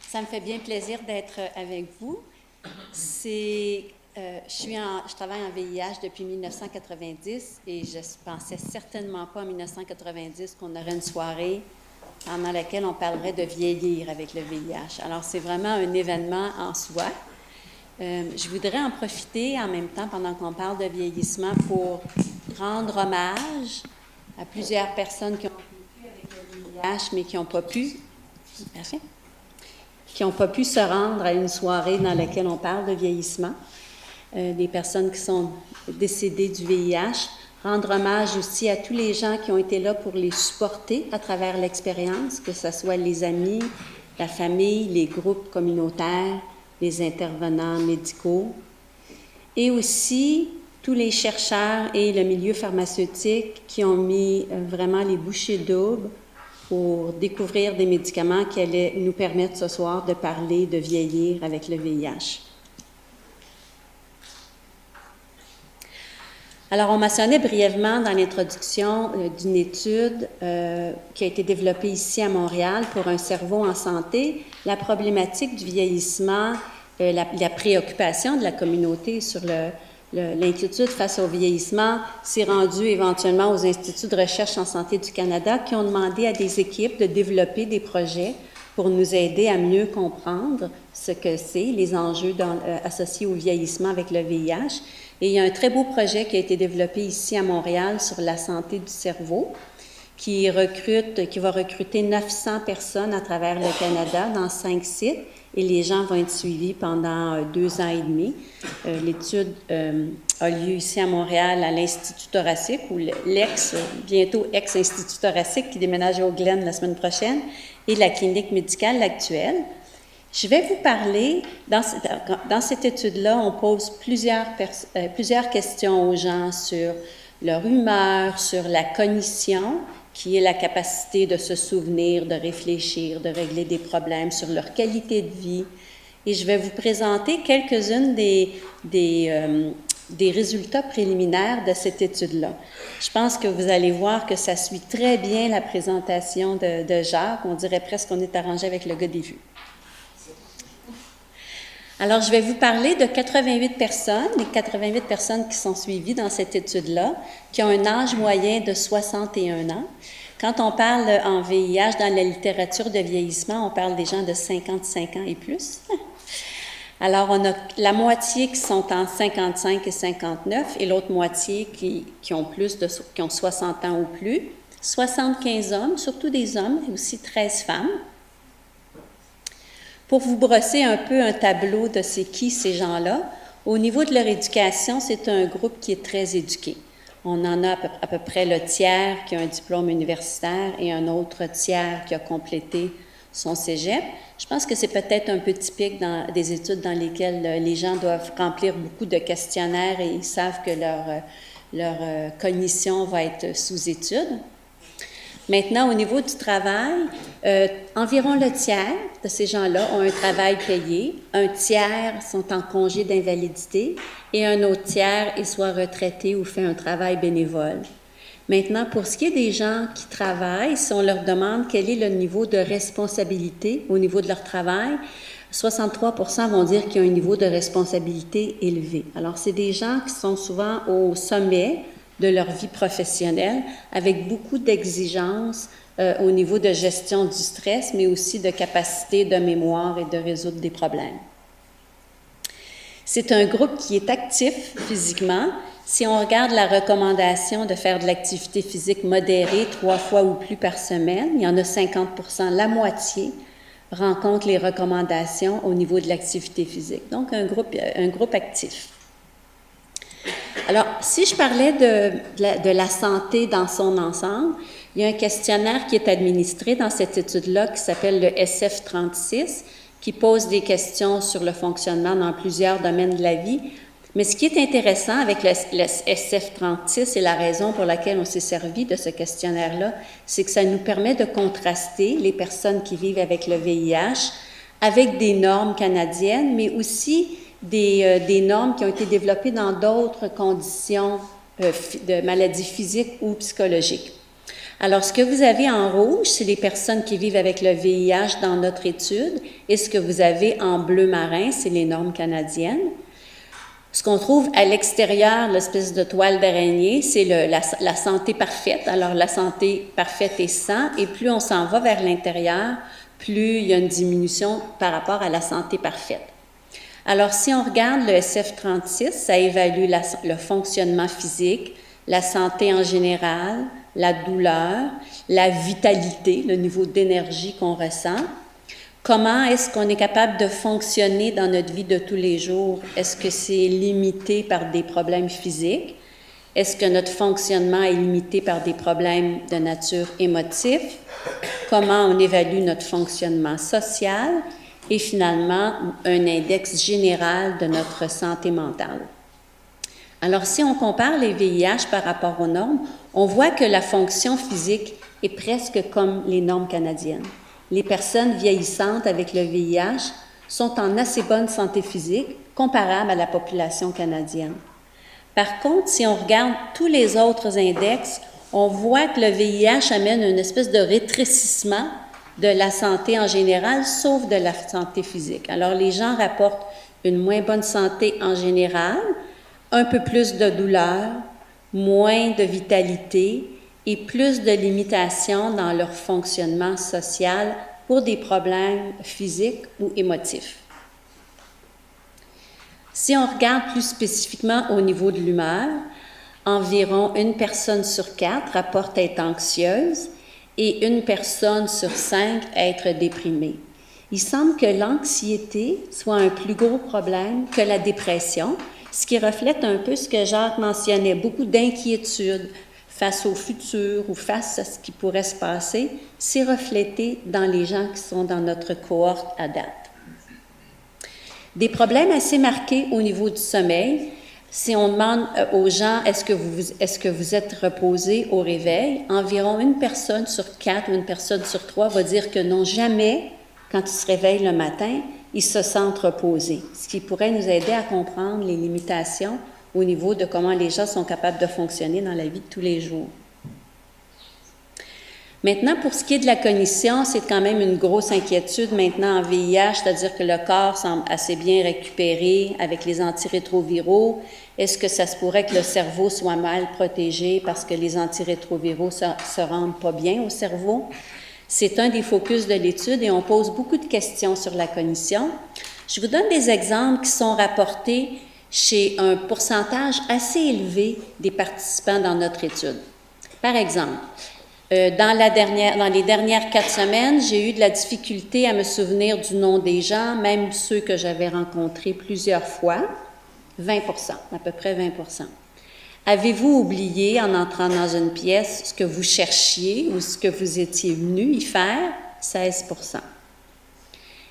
Ça me fait bien plaisir d'être avec vous. Je travaille en VIH depuis 1990 et je pensais certainement pas en 1990 qu'on aurait une soirée pendant laquelle on parlerait de vieillir avec le VIH. Alors, c'est vraiment un événement en soi. Je voudrais en profiter en même temps, pendant qu'on parle de vieillissement, pour rendre hommage à plusieurs personnes qui ont vécu avec le VIH, mais qui n'ont pas pu. Parfait. Qui n'ont pas pu se rendre à une soirée dans laquelle on parle de vieillissement, des personnes qui sont décédées du VIH, rendre hommage aussi à tous les gens qui ont été là pour les supporter à travers l'expérience, que ce soit les amis, la famille, les groupes communautaires, les intervenants médicaux, et aussi tous les chercheurs et le milieu pharmaceutique qui ont mis vraiment les bouchées doubles pour découvrir des médicaments qui allaient nous permettre ce soir de parler de vieillir avec le VIH. Alors, on mentionnait brièvement dans l'introduction d'une étude qui a été développée ici à Montréal pour un cerveau en santé, la problématique du vieillissement, la préoccupation de la communauté sur l'inquiétude face au vieillissement s'est rendue éventuellement aux instituts de recherche en santé du Canada qui ont demandé à des équipes de développer des projets pour nous aider à mieux comprendre ce que c'est, les enjeux associés au vieillissement avec le VIH. Et il y a un très beau projet qui a été développé ici à Montréal sur la santé du cerveau qui va recruter 900 personnes à travers le Canada dans 5 sites. Et les gens vont être suivis pendant 2 ans et demi. L'étude a lieu ici à Montréal à l'Institut thoracique, ou bientôt ex-Institut thoracique, qui déménage au Glen la semaine prochaine, et la clinique médicale actuelle. Je vais vous parler, dans cette étude-là, on pose plusieurs questions aux gens sur leur humeur, sur la cognition, qui est la capacité de se souvenir, de réfléchir, de régler des problèmes, sur leur qualité de vie. Et je vais vous présenter quelques-unes des résultats préliminaires de cette étude-là. Je pense que vous allez voir que ça suit très bien la présentation de Jacques. On dirait presque qu'on est arrangé avec le gars des vues. Alors, je vais vous parler de 88 personnes, les 88 personnes qui sont suivies dans cette étude-là, qui ont un âge moyen de 61 ans. Quand on parle en VIH dans la littérature de vieillissement, on parle des gens de 55 ans et plus. Alors, on a la moitié qui sont en 55 et 59 et l'autre moitié qui ont 60 ans ou plus. 75 hommes, surtout des hommes, et aussi 13 femmes. Pour vous brosser un peu un tableau de c'est qui ces gens-là, au niveau de leur éducation, c'est un groupe qui est très éduqué. On en a à peu près le tiers qui a un diplôme universitaire et un autre tiers qui a complété son cégep. Je pense que c'est peut-être un peu typique dans des études dans lesquelles les gens doivent remplir beaucoup de questionnaires et ils savent que leur cognition va être sous étude. Maintenant, au niveau du travail, environ le tiers de ces gens-là ont un travail payé, un tiers sont en congé d'invalidité et un autre tiers est soit retraité ou fait un travail bénévole. Maintenant, pour ce qui est des gens qui travaillent, si on leur demande quel est le niveau de responsabilité au niveau de leur travail, 63% vont dire qu'il y a un niveau de responsabilité élevé. Alors, c'est des gens qui sont souvent au sommet de leur vie professionnelle, avec beaucoup d'exigences au niveau de gestion du stress, mais aussi de capacité de mémoire et de résoudre des problèmes. C'est un groupe qui est actif physiquement. Si on regarde la recommandation de faire de l'activité physique modérée 3 fois ou plus par semaine, il y en a 50%, la moitié rencontrent les recommandations au niveau de l'activité physique. Donc, un groupe actif. Alors, si je parlais de la santé dans son ensemble, il y a un questionnaire qui est administré dans cette étude-là qui s'appelle le SF36, qui pose des questions sur le fonctionnement dans plusieurs domaines de la vie. Mais ce qui est intéressant avec le SF36 et la raison pour laquelle on s'est servi de ce questionnaire-là, c'est que ça nous permet de contraster les personnes qui vivent avec le VIH avec des normes canadiennes, mais aussi des normes qui ont été développées dans d'autres conditions de maladies physiques ou psychologiques. Alors, ce que vous avez en rouge, c'est les personnes qui vivent avec le VIH dans notre étude, et ce que vous avez en bleu marin, c'est les normes canadiennes. Ce qu'on trouve à l'extérieur, l'espèce de toile d'araignée, c'est la santé parfaite. Alors, la santé parfaite est 100, et plus on s'en va vers l'intérieur, plus il y a une diminution par rapport à la santé parfaite. Alors, si on regarde le SF36, ça évalue le fonctionnement physique, la santé en général, la douleur, la vitalité, le niveau d'énergie qu'on ressent. Comment est-ce qu'on est capable de fonctionner dans notre vie de tous les jours? Est-ce que c'est limité par des problèmes physiques? Est-ce que notre fonctionnement est limité par des problèmes de nature émotive? Comment on évalue notre fonctionnement social? Et finalement, un index général de notre santé mentale. Alors, si on compare les VIH par rapport aux normes, on voit que la fonction physique est presque comme les normes canadiennes. Les personnes vieillissantes avec le VIH sont en assez bonne santé physique, comparable à la population canadienne. Par contre, si on regarde tous les autres index, on voit que le VIH amène une espèce de rétrécissement de la santé en général, sauf de la santé physique. Alors, les gens rapportent une moins bonne santé en général, un peu plus de douleur, moins de vitalité et plus de limitations dans leur fonctionnement social pour des problèmes physiques ou émotifs. Si on regarde plus spécifiquement au niveau de l'humeur, environ 1 personne sur 4 rapporte être anxieuse et 1 personne sur 5 être déprimée. Il semble que l'anxiété soit un plus gros problème que la dépression, ce qui reflète un peu ce que Jacques mentionnait, beaucoup d'inquiétude face au futur ou face à ce qui pourrait se passer, c'est reflété dans les gens qui sont dans notre cohorte à date. Des problèmes assez marqués au niveau du sommeil. Si on demande aux gens est-ce que vous êtes reposé au réveil, environ 1 personne sur 4 ou 1 personne sur 3 va dire que non, jamais, quand ils se réveillent le matin, ils se sentent reposés, ce qui pourrait nous aider à comprendre les limitations au niveau de comment les gens sont capables de fonctionner dans la vie de tous les jours. Maintenant, pour ce qui est de la cognition, c'est quand même une grosse inquiétude maintenant en VIH, c'est-à-dire que le corps semble assez bien récupéré avec les antirétroviraux. Est-ce que ça se pourrait que le cerveau soit mal protégé parce que les antirétroviraux se rendent pas bien au cerveau? C'est un des focus de l'étude et on pose beaucoup de questions sur la cognition. Je vous donne des exemples qui sont rapportés chez un pourcentage assez élevé des participants dans notre étude. Par exemple, dans les dernières 4 semaines, j'ai eu de la difficulté à me souvenir du nom des gens, même ceux que j'avais rencontrés plusieurs fois, 20 %, à peu près 20 %. Avez-vous oublié, en entrant dans une pièce, ce que vous cherchiez ou ce que vous étiez venu y faire? 16 %.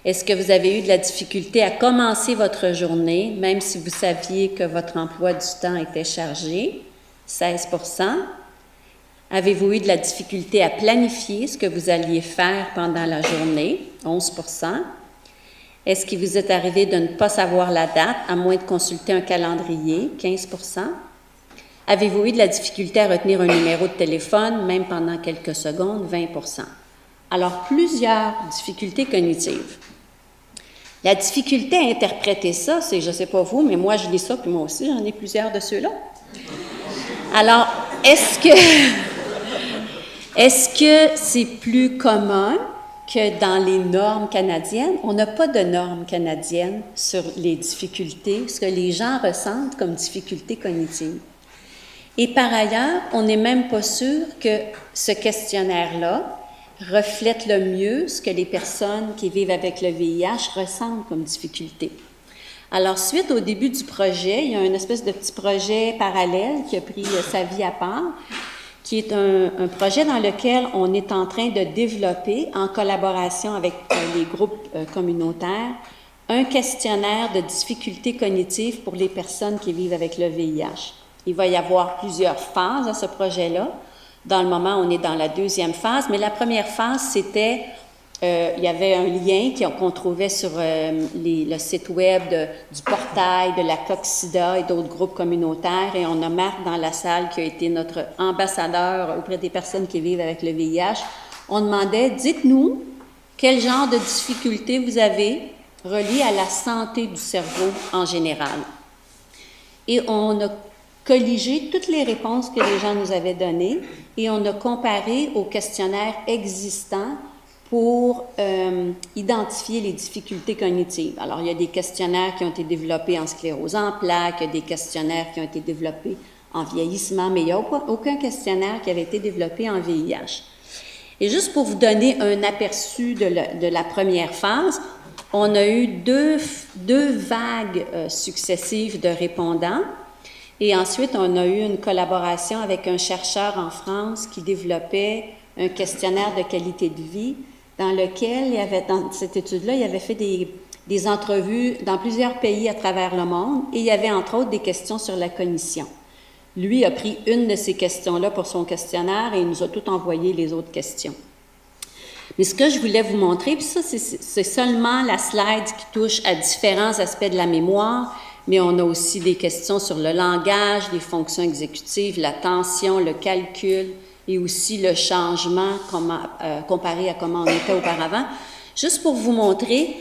Est-ce que vous avez eu de la difficulté à commencer votre journée, même si vous saviez que votre emploi du temps était chargé? 16 %. Avez-vous eu de la difficulté à planifier ce que vous alliez faire pendant la journée? 11 %. Est-ce qu'il vous est arrivé de ne pas savoir la date, à moins de consulter un calendrier? 15 %. Avez-vous eu de la difficulté à retenir un numéro de téléphone, même pendant quelques secondes? 20 %. Alors, plusieurs difficultés cognitives. La difficulté à interpréter ça, c'est, je ne sais pas vous, mais moi, je lis ça, puis moi aussi, j'en ai plusieurs de ceux-là. Alors, est-ce que c'est plus commun que dans les normes canadiennes? On n'a pas de normes canadiennes sur les difficultés, ce que les gens ressentent comme difficultés cognitives. Et par ailleurs, on n'est même pas sûr que ce questionnaire-là reflète le mieux ce que les personnes qui vivent avec le VIH ressentent comme difficulté. Alors, suite au début du projet, il y a une espèce de petit projet parallèle qui a pris sa vie à part, qui est un projet dans lequel on est en train de développer, en collaboration avec les groupes communautaires, un questionnaire de difficultés cognitives pour les personnes qui vivent avec le VIH. Il va y avoir plusieurs phases à ce projet-là. Dans le moment, on est dans la 2e phase, mais la première phase, c'était il y avait un lien qu'on trouvait sur le site web du Portail, de la Coxida et d'autres groupes communautaires. Et on a Marc dans la salle qui a été notre ambassadeur auprès des personnes qui vivent avec le VIH. On demandait, dites-nous quel genre de difficultés vous avez reliées à la santé du cerveau en général. Et on a colligé toutes les réponses que les gens nous avaient données et on a comparé aux questionnaires existants pour identifier les difficultés cognitives. Alors, il y a des questionnaires qui ont été développés en sclérose en plaques, il y a des questionnaires qui ont été développés en vieillissement, mais il n'y a aucun questionnaire qui avait été développé en VIH. Et juste pour vous donner un aperçu de la première phase, on a eu deux vagues successives de répondants. Et ensuite, on a eu une collaboration avec un chercheur en France qui développait un questionnaire de qualité de vie dans lequel, dans cette étude-là, il avait fait des entrevues dans plusieurs pays à travers le monde et il y avait entre autres des questions sur la cognition. Lui a pris une de ces questions-là pour son questionnaire et il nous a tout envoyé les autres questions. Mais ce que je voulais vous montrer, puis ça, c'est seulement la slide qui touche à différents aspects de la mémoire, mais on a aussi des questions sur le langage, les fonctions exécutives, l'attention, le calcul et aussi le changement comparé à comment on était auparavant. Juste pour vous montrer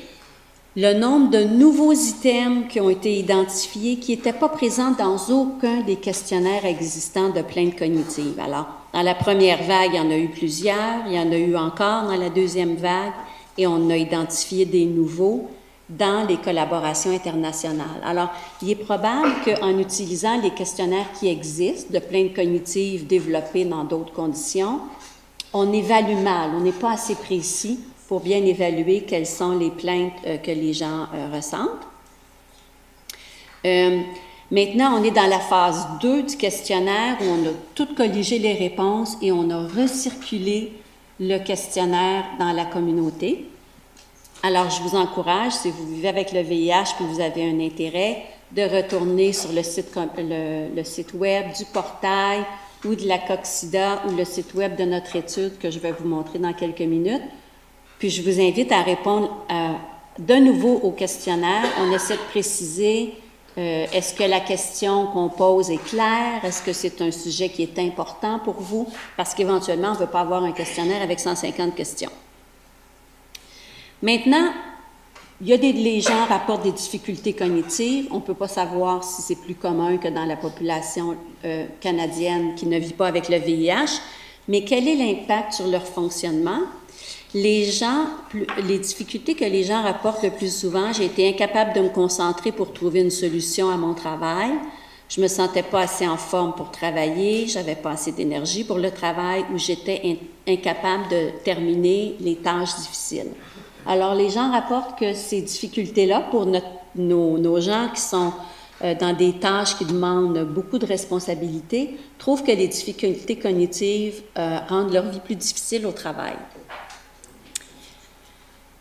le nombre de nouveaux items qui ont été identifiés qui n'étaient pas présents dans aucun des questionnaires existants de plaintes cognitives. Alors, dans la première vague, il y en a eu plusieurs, il y en a eu encore dans la deuxième vague et on a identifié des nouveaux dans les collaborations internationales. Alors, il est probable qu'en utilisant les questionnaires qui existent de plaintes cognitives développés dans d'autres conditions, on évalue mal, on n'est pas assez précis pour bien évaluer quelles sont les plaintes que les gens ressentent. Maintenant, on est dans la phase 2 du questionnaire où on a tout colligé les réponses et on a recirculé le questionnaire dans la communauté. Alors, je vous encourage, si vous vivez avec le VIH et vous avez un intérêt, de retourner sur le site web du Portail ou de la Coxida ou le site web de notre étude que je vais vous montrer dans quelques minutes. Puis, je vous invite à répondre de nouveau au questionnaire. On essaie de préciser, est-ce que la question qu'on pose est claire? Est-ce que c'est un sujet qui est important pour vous? Parce qu'éventuellement, on ne veut pas avoir un questionnaire avec 150 questions. Maintenant, les gens rapportent des difficultés cognitives. On ne peut pas savoir si c'est plus commun que dans la population canadienne qui ne vit pas avec le VIH, mais quel est l'impact sur leur fonctionnement? Les difficultés que les gens rapportent le plus souvent, j'ai été incapable de me concentrer pour trouver une solution à mon travail. Je me sentais pas assez en forme pour travailler, j'avais pas assez d'énergie pour le travail ou j'étais incapable de terminer les tâches difficiles. Alors, les gens rapportent que ces difficultés-là, pour nos gens qui sont dans des tâches qui demandent beaucoup de responsabilités, trouvent que les difficultés cognitives rendent leur vie plus difficile au travail.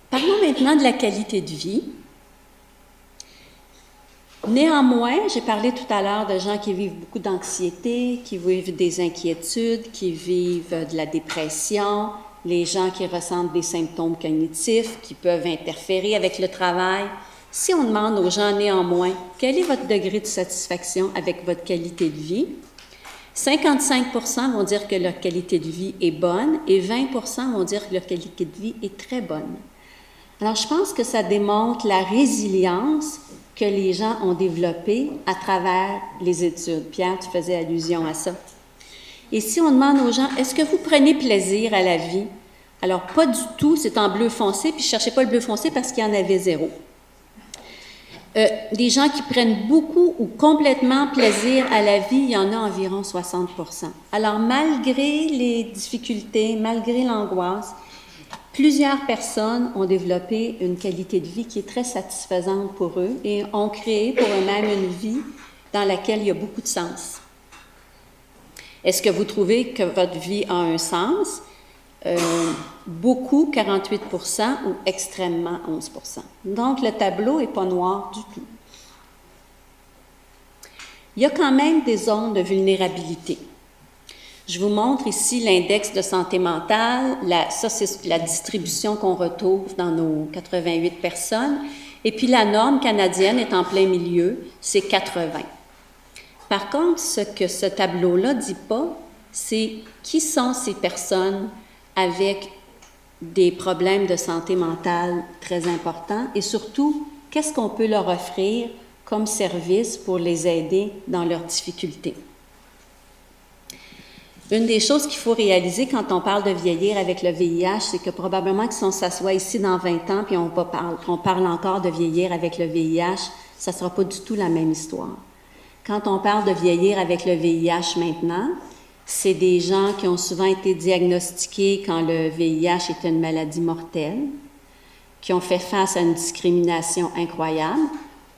Parlons maintenant de la qualité de vie. Néanmoins, j'ai parlé tout à l'heure de gens qui vivent beaucoup d'anxiété, qui vivent des inquiétudes, qui vivent de la dépression, les gens qui ressentent des symptômes cognitifs qui peuvent interférer avec le travail. Si on demande aux gens néanmoins, quel est votre degré de satisfaction avec votre qualité de vie, 55% vont dire que leur qualité de vie est bonne et 20% vont dire que leur qualité de vie est très bonne. Alors, je pense que ça démontre la résilience que les gens ont développée à travers les études. Pierre, tu faisais allusion à ça. Et si on demande aux gens, est-ce que vous prenez plaisir à la vie? Alors, pas du tout, c'est en bleu foncé, puis je ne cherchais pas le bleu foncé parce qu'il y en avait 0. Des gens qui prennent beaucoup ou complètement plaisir à la vie, il y en a environ 60%. Alors, malgré les difficultés, malgré l'angoisse, plusieurs personnes ont développé une qualité de vie qui est très satisfaisante pour eux et ont créé pour eux-mêmes une vie dans laquelle il y a beaucoup de sens. Est-ce que vous trouvez que votre vie a un sens? Beaucoup, 48%, ou extrêmement, 11%. Donc, le tableau n'est pas noir du tout. Il y a quand même des zones de vulnérabilité. Je vous montre ici l'index de santé mentale. Ça, c'est la distribution qu'on retrouve dans nos 88 personnes. Et puis, la norme canadienne est en plein milieu, c'est 80. Par contre, ce que ce tableau-là ne dit pas, c'est qui sont ces personnes avec des problèmes de santé mentale très importants et surtout, qu'est-ce qu'on peut leur offrir comme service pour les aider dans leurs difficultés. Une des choses qu'il faut réaliser quand on parle de vieillir avec le VIH, c'est que probablement que si on s'assoit ici dans 20 ans puis on parle encore de vieillir avec le VIH, ça ne sera pas du tout la même histoire. Quand on parle de vieillir avec le VIH maintenant, c'est des gens qui ont souvent été diagnostiqués quand le VIH était une maladie mortelle, qui ont fait face à une discrimination incroyable.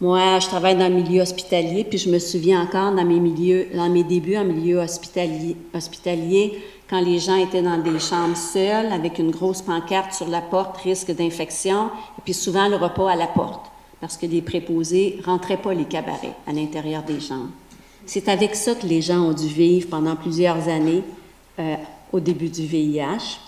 Moi, je travaille dans le milieu hospitalier, puis je me souviens encore dans mes débuts en milieu hospitalier, quand les gens étaient dans des chambres seules, avec une grosse pancarte sur la porte, risque d'infection, et puis souvent le repas à la porte, parce que les préposés ne rentraient pas les cabarets à l'intérieur des chambres. C'est avec ça que les gens ont dû vivre pendant plusieurs années au début du VIH.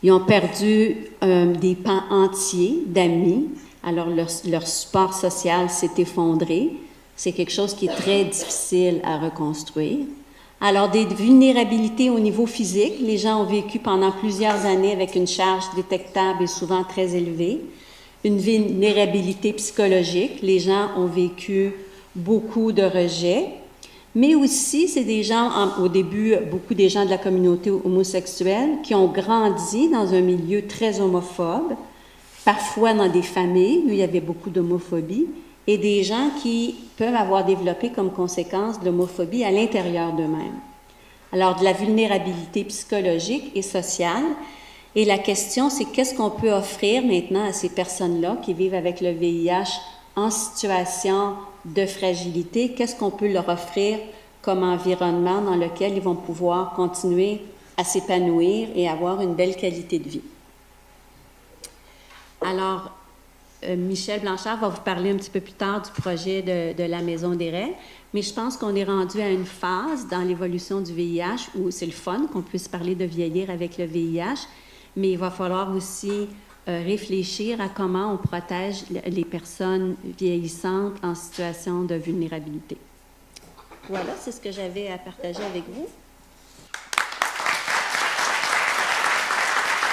Ils ont perdu des pans entiers d'amis. Alors, leur support social s'est effondré. C'est quelque chose qui est très difficile à reconstruire. Alors, des vulnérabilités au niveau physique. Les gens ont vécu pendant plusieurs années avec une charge détectable et souvent très élevée. Une vulnérabilité psychologique. Les gens ont vécu beaucoup de rejets. Mais aussi, c'est des gens, au début, beaucoup des gens de la communauté homosexuelle qui ont grandi dans un milieu très homophobe, parfois dans des familles où il y avait beaucoup d'homophobie, et des gens qui peuvent avoir développé comme conséquence de l'homophobie à l'intérieur d'eux-mêmes. Alors, de la vulnérabilité psychologique et sociale. Et la question, c'est qu'est-ce qu'on peut offrir maintenant à ces personnes-là qui vivent avec le VIH en situation de fragilité? Qu'est-ce qu'on peut leur offrir comme environnement dans lequel ils vont pouvoir continuer à s'épanouir et avoir une belle qualité de vie? Alors, Michel Blanchard va vous parler un petit peu plus tard du projet de la Maison des raies, mais je pense qu'on est rendu à une phase dans l'évolution du VIH où c'est le fun qu'on puisse parler de vieillir avec le VIH, mais il va falloir aussi réfléchir à comment on protège les personnes vieillissantes en situation de vulnérabilité. Voilà, c'est ce que j'avais à partager avec vous.